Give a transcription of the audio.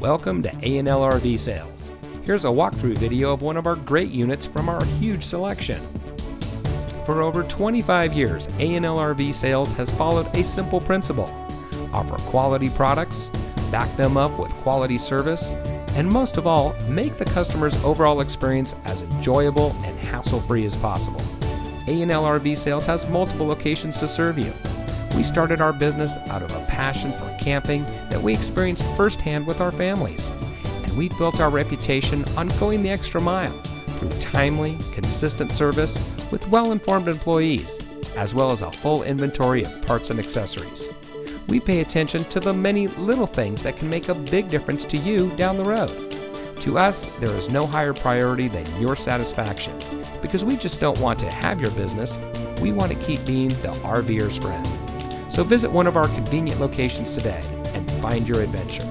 Welcome to A&L RV Sales. Here's a walkthrough video of one of our great units from our huge selection. For over 25 years, A&L RV Sales has followed a simple principle: offer quality products, back them up with quality service, and most of all, make the customer's overall experience as enjoyable and hassle-free as possible. A&L RV Sales has multiple locations to serve you. We started our business out of a passion for camping that we experienced firsthand with our families, and we've built our reputation on going the extra mile through timely, consistent service with well-informed employees, as well as a full inventory of parts and accessories. We pay attention to the many little things that can make a big difference to you down the road. To us, there is no higher priority than your satisfaction, because we just don't want to have your business, we want to keep being the RVer's friend. So visit one of our convenient locations today and find your adventure.